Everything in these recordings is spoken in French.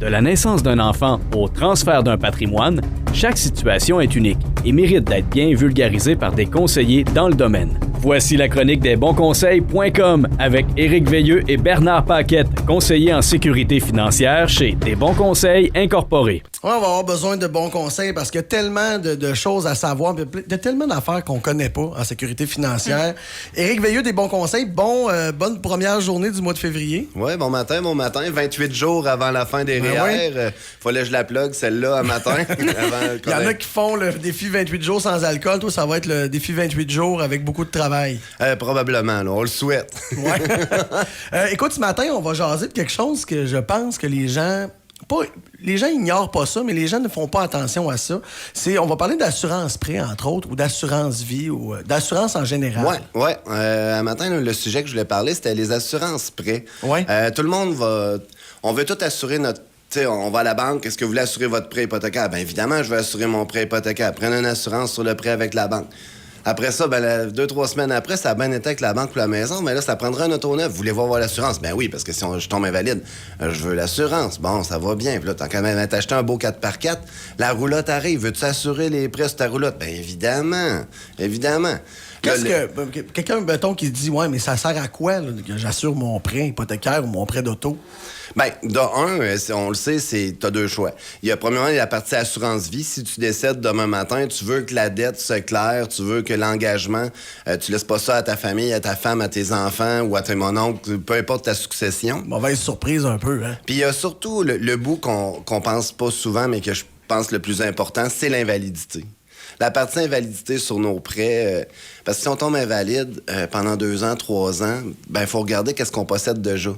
De la naissance d'un enfant au transfert d'un patrimoine, chaque situation est unique et mérite d'être bien vulgarisée par des conseillers dans le domaine. Voici la chronique des bonsconseils.com avec Éric Veilleux et Bernard Paquette, conseillers en sécurité financière chez Des Bons Conseils Incorporés. Ouais, on va avoir besoin de bons conseils parce qu'il y a tellement de choses à savoir, il y a tellement d'affaires qu'on connaît pas en sécurité financière. Éric Veilleux, Des Bons Conseils, bonne première journée du mois de février. Oui, bon matin, 28 jours avant la fin des REER. Fallait que je la plug, celle-là, un matin. Il y en a qui font le défi 28 jours sans alcool. Toi, ça va être le défi 28 jours avec beaucoup de travail. Probablement, là, on le souhaite. Ouais. Écoute, ce matin, on va jaser de quelque chose que je pense que les gens ignorent pas ça, mais les gens ne font pas attention à ça. On va parler d'assurance prêt, entre autres, ou d'assurance vie, ou d'assurance en général. Oui. Un matin, là, le sujet que je voulais parler, c'était les assurances prêt. Ouais. Tout le monde on veut tout assurer notre... T'sais, on va à la banque, est-ce que vous voulez assurer votre prêt hypothécaire? Bien évidemment, je veux assurer mon prêt hypothécaire. Prenez une assurance sur le prêt avec la banque. Après ça, 2-3 semaines après, ça a bien été avec la banque pour la maison, mais là, ça prendrait un auto neuf. Voulez-vous avoir l'assurance? Ben oui, parce que si je tombe invalide, je veux l'assurance. Bon, ça va bien. Puis là, t'as quand même acheté un beau 4x4. La roulotte arrive. Veux-tu assurer les prêts sur ta roulotte? Ben évidemment. Quelqu'un, mettons, qui dit, ouais, mais ça sert à quoi, là, que j'assure mon prêt hypothécaire ou mon prêt d'auto? Bien, on le sait, t'as deux choix. Il y a premièrement la partie assurance vie. Si tu décèdes demain matin, tu veux que la dette se claire, tu veux que l'engagement, tu laisses pas ça à ta famille, à ta femme, à tes enfants ou à mon oncle, peu importe ta succession. Mauvaise surprise un peu, hein? Puis il y a surtout le bout qu'on pense pas souvent, mais que je pense le plus important, c'est l'invalidité. La partie invalidité sur nos prêts, parce que si on tombe invalide pendant 2 ans, 3 ans, il faut regarder qu'est-ce qu'on possède déjà.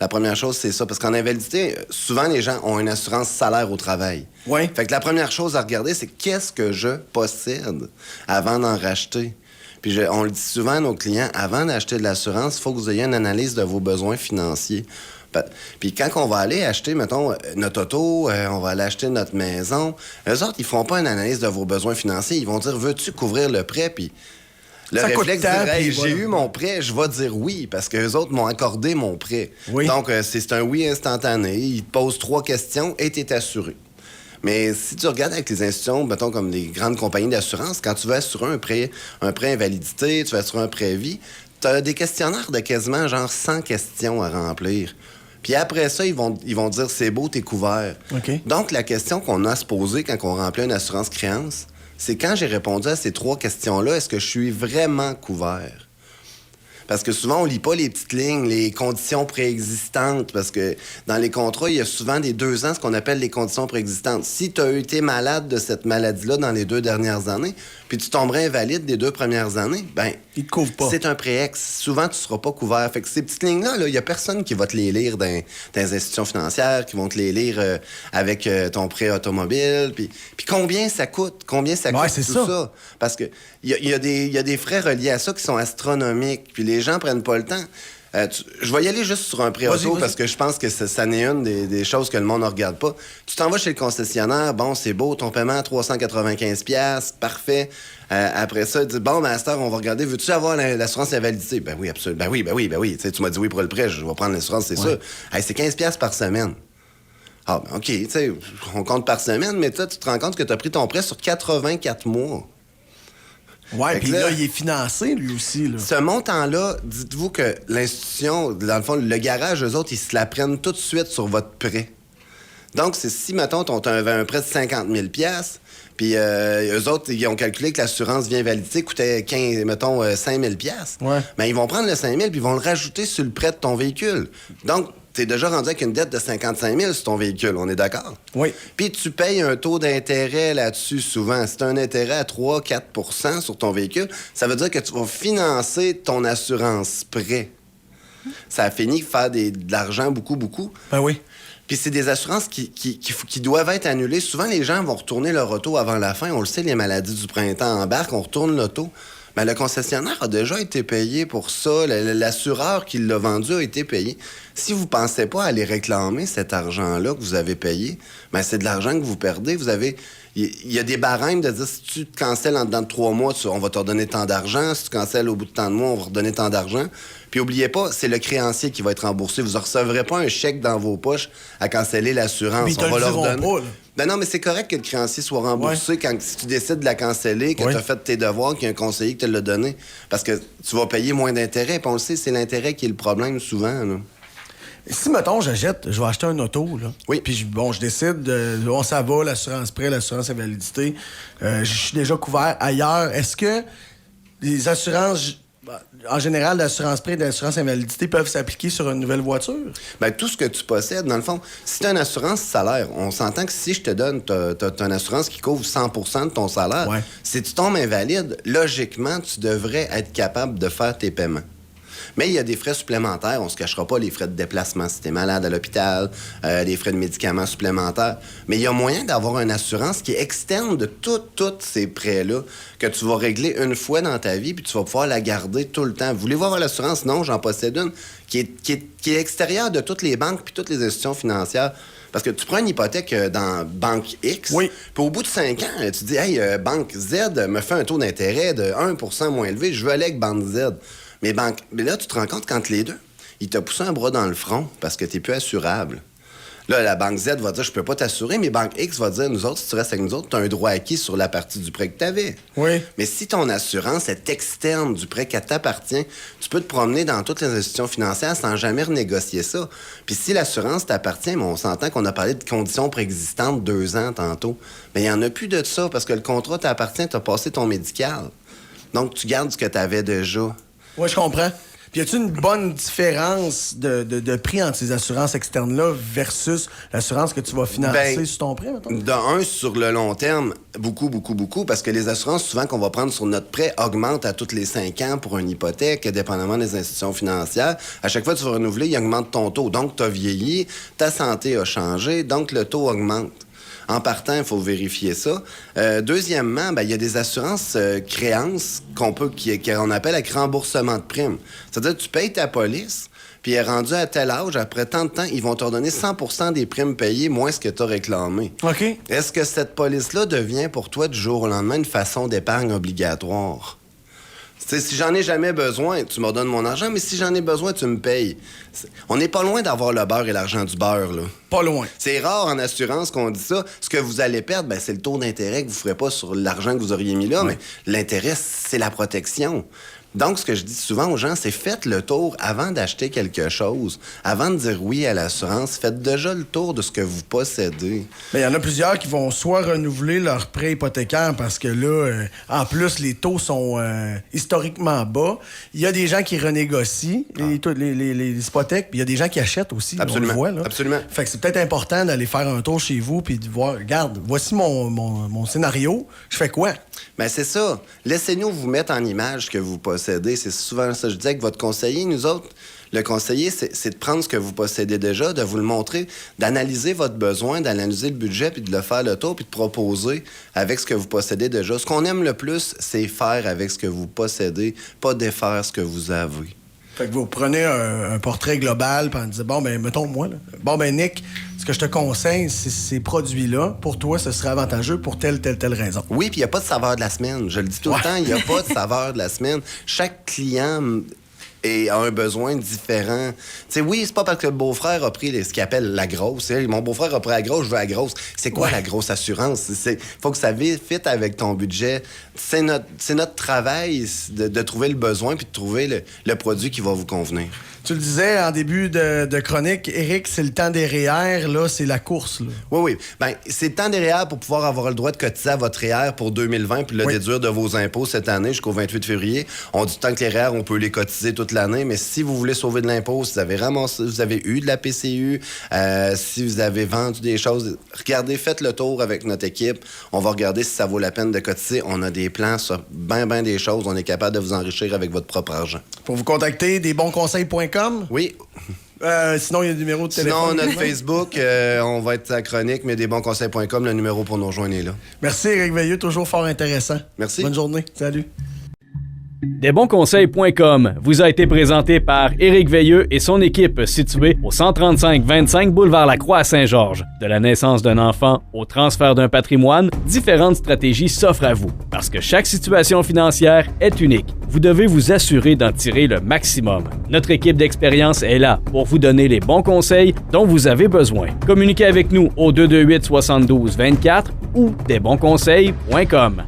La première chose, c'est ça. Parce qu'en invalidité, souvent, les gens ont une assurance salaire au travail. Oui. Fait que la première chose à regarder, c'est qu'est-ce que je possède avant d'en racheter. Puis on le dit souvent à nos clients, avant d'acheter de l'assurance, il faut que vous ayez une analyse de vos besoins financiers. Puis quand on va aller acheter, mettons, notre auto, on va aller acheter notre maison, eux autres, ils feront pas une analyse de vos besoins financiers. Ils vont dire, veux-tu couvrir le prêt? Puis le réflexe de dire, hey, j'ai eu mon prêt, je vais dire oui, parce qu'eux autres m'ont accordé mon prêt. Oui. Donc, c'est un oui instantané. Ils te posent 3 questions et tu es assuré. Mais si tu regardes avec les institutions, mettons comme les grandes compagnies d'assurance, quand tu veux assurer un prêt invalidité, tu veux assurer un prêt vie, tu as des questionnaires de quasiment genre 100 questions à remplir. Puis après ça, ils vont dire c'est beau, t'es couvert. Okay. Donc, la question qu'on a à se poser quand on remplit une assurance créance, c'est quand j'ai répondu à ces 3 questions-là, est-ce que je suis vraiment couvert? Parce que souvent, on lit pas les petites lignes, les conditions préexistantes, parce que dans les contrats, il y a souvent des 2 ans, ce qu'on appelle les conditions préexistantes. Si tu as été malade de cette maladie-là dans les 2 dernières années, puis tu tomberais invalide des 2 premières années, il te couvre pas. C'est un préex. Souvent, tu seras pas couvert. Fait que ces petites lignes-là, il y a personne qui va te les lire dans les institutions financières, qui vont te les lire avec ton prêt automobile. Puis combien ça coûte? Combien ça coûte tout ça? Parce que il y a des frais reliés à ça qui sont astronomiques. Puis les gens prennent pas le temps. Je vais y aller juste sur un prêt auto parce que je pense que ça n'est une des choses que le monde ne regarde pas. Tu t'en vas chez le concessionnaire, bon, c'est beau, ton paiement à 395$, parfait. Après ça, tu dis, bon, master, on va regarder, veux-tu avoir l'assurance invalidité? Ben oui, absolument. Ben oui. Tu m'as dit oui pour le prêt, je vais prendre l'assurance, c'est sûr. Hey, c'est 15$ par semaine. Ah, ben OK, tu sais, on compte par semaine, mais tu te rends compte que tu as pris ton prêt sur 84 mois. Ouais, puis là, il est financé, lui aussi. Là. Ce montant-là, dites-vous que l'institution, dans le fond, le garage, eux autres, ils se la prennent tout de suite sur votre prêt. Donc, c'est si, mettons, tu avais un prêt de 50 000$, puis eux autres, ils ont calculé que l'assurance vie invalidité coûtait 5 000$. Ouais. Ben, ils vont prendre le 5 000$ puis ils vont le rajouter sur le prêt de ton véhicule. Donc, t'es déjà rendu avec une dette de 55 000$ sur ton véhicule, on est d'accord? Oui. Puis tu payes un taux d'intérêt là-dessus souvent. Si tu as un intérêt à 3-4% sur ton véhicule, ça veut dire que tu vas financer ton assurance prêt. Ça a fini de faire de l'argent beaucoup. Ben oui. Puis c'est des assurances qui doivent être annulées. Souvent, les gens vont retourner leur auto avant la fin. On le sait, les maladies du printemps embarquent, on retourne l'auto. Mais le concessionnaire a déjà été payé pour ça. L'assureur qui l'a vendu a été payé. Si vous ne pensez pas aller réclamer cet argent-là que vous avez payé, ben c'est de l'argent que vous perdez. Il y a des barèmes de dire si tu te cancelles en dedans de 3 mois, on va te redonner tant d'argent. Si tu cancelles au bout de tant de mois, on va redonner tant d'argent. Puis oubliez pas, c'est le créancier qui va être remboursé. Vous ne recevrez pas un chèque dans vos poches à canceller l'assurance. Mais ils te le diront pas, là. Ben non, mais c'est correct que le créancier soit remboursé si tu décides de la canceller, que tu as fait tes devoirs, qu'il y a un conseiller qui te l'a donné. Parce que tu vas payer moins d'intérêt. Puis on le sait, c'est l'intérêt qui est le problème souvent, là. Si, mettons, je vais acheter un auto, là. Oui. Puis, je décide, ça va, l'assurance prêt, l'assurance invalidité. Je suis déjà couvert ailleurs. Est-ce que les assurances, en général, l'assurance prêt et l'assurance invalidité peuvent s'appliquer sur une nouvelle voiture? Bien, tout ce que tu possèdes, dans le fond, si tu as une assurance salaire, on s'entend que si je te donne, t'as une assurance qui couvre 100% de ton salaire, si tu tombes invalide, logiquement, tu devrais être capable de faire tes paiements. Mais il y a des frais supplémentaires. On ne se cachera pas, les frais de déplacement si tu es malade à l'hôpital, les frais de médicaments supplémentaires. Mais il y a moyen d'avoir une assurance qui est externe de tous ces prêts-là, que tu vas régler une fois dans ta vie, puis tu vas pouvoir la garder tout le temps. Voulez-vous avoir l'assurance? Non, j'en possède une, qui est extérieure de toutes les banques puis toutes les institutions financières. Parce que tu prends une hypothèque dans Banque X, puis au bout de 5 ans, tu dis « Hey, Banque Z me fait un taux d'intérêt de 1% moins élevé, je veux aller avec Banque Z. » Mais là, tu te rends compte qu'entre les deux, il t'a poussé un bras dans le front parce que tu n'es plus assurable. Là, la Banque Z va dire, je peux pas t'assurer, mais Banque X va dire, nous autres, si tu restes avec nous autres, tu as un droit acquis sur la partie du prêt que tu avais. Oui. Mais si ton assurance est externe du prêt qui t'appartient, tu peux te promener dans toutes les institutions financières sans jamais renégocier ça. Puis si l'assurance t'appartient, mais on s'entend qu'on a parlé de conditions préexistantes 2 ans tantôt, mais il n'y en a plus de ça parce que le contrat t'appartient, tu as passé ton médical. Donc, tu gardes ce que tu avais déjà. Oui, je comprends. Puis y a-t-il une bonne différence de prix entre ces assurances externes-là versus l'assurance que tu vas financer sur ton prêt, mettons? D'un, sur le long terme, beaucoup, parce que les assurances, souvent, qu'on va prendre sur notre prêt, augmentent à tous les 5 ans pour une hypothèque, dépendamment des institutions financières. À chaque fois que tu vas renouveler, il augmente ton taux. Donc, tu as vieilli, ta santé a changé, donc le taux augmente. En partant, il faut vérifier ça. Deuxièmement, il y a des assurances créances qu'on appelle avec remboursement de primes. C'est-à-dire que tu payes ta police, puis elle est rendue à tel âge, après tant de temps, ils vont te redonner 100% des primes payées, moins ce que tu as réclamé. OK. Est-ce que cette police-là devient pour toi, du jour au lendemain, une façon d'épargne obligatoire? T'sais, si j'en ai jamais besoin, tu me redonnes mon argent, mais si j'en ai besoin, tu me payes. On n'est pas loin d'avoir le beurre et l'argent du beurre, là. Pas loin. C'est rare en assurance qu'on dit ça. Ce que vous allez perdre, c'est le taux d'intérêt que vous ne ferez pas sur l'argent que vous auriez mis là, mais l'intérêt, c'est la protection. Donc, ce que je dis souvent aux gens, c'est faites le tour avant d'acheter quelque chose. Avant de dire oui à l'assurance, faites déjà le tour de ce que vous possédez. Mais il y en a plusieurs qui vont soit renouveler leur prêt hypothécaire parce que là, en plus, les taux sont historiquement bas. Il y a des gens qui renégocient les hypothèques, puis il y a des gens qui achètent aussi. Absolument. On le voit, là. Absolument. Fait que c'est peut-être important d'aller faire un tour chez vous puis de voir, regarde, voici mon scénario, je fais quoi? Bien, c'est ça. Laissez-nous vous mettre en image ce que vous possédez. C'est souvent ça. Je disais que votre conseiller, nous autres, le conseiller, c'est de prendre ce que vous possédez déjà, de vous le montrer, d'analyser votre besoin, d'analyser le budget, puis de le faire le tour, puis de proposer avec ce que vous possédez déjà. Ce qu'on aime le plus, c'est faire avec ce que vous possédez, pas défaire ce que vous avez. Fait que vous prenez un portrait global, puis en disant, bon, ben, mettons moi, là. Bon, ben, Nick, ce que je te conseille, c'est ces produits-là. Pour toi, ce serait avantageux pour telle raison. Oui, puis il n'y a pas de saveur de la semaine. Je le dis tout le temps, il n'y a pas de saveur de la semaine. Chaque client a un besoin différent. T'sais, oui, c'est pas parce que le beau-frère a pris ce qu'il appelle la grosse. Mon beau-frère a pris la grosse, je veux la grosse. C'est quoi la grosse assurance? Faut que ça fitte avec ton budget. C'est notre travail de trouver le besoin puis de trouver le produit qui va vous convenir. Tu le disais en début de chronique, Éric, c'est le temps des REER, là, c'est la course. Là. Oui. Ben, c'est le temps des REER pour pouvoir avoir le droit de cotiser à votre REER pour 2020 puis le déduire de vos impôts cette année jusqu'au 28 février. On dit tant que les REER, on peut les cotiser toute l'année, mais si vous voulez sauver de l'impôt, si vous avez eu de la PCU, si vous avez vendu des choses, regardez, faites le tour avec notre équipe. On va regarder si ça vaut la peine de cotiser. On a des plans sur bien des choses. On est capable de vous enrichir avec votre propre argent. Pour vous contacter, desbonsconseils.com. Oui. Sinon, il y a le numéro de téléphone. Sinon, notre Facebook, on va être à chronique, mais desbonsconseils.com, le numéro pour nous rejoindre est là. Merci, Éric Veilleux, toujours fort intéressant. Merci. Bonne journée. Salut. Desbonsconseils.com vous a été présenté par Éric Veilleux et son équipe située au 135-25 boulevard Lacroix à Saint-Georges. De la naissance d'un enfant au transfert d'un patrimoine, différentes stratégies s'offrent à vous. Parce que chaque situation financière est unique. vous devez vous assurer d'en tirer le maximum. Notre équipe d'expérience est là pour vous donner les bons conseils dont vous avez besoin. Communiquez avec nous au 228 72 24 ou desbonsconseils.com.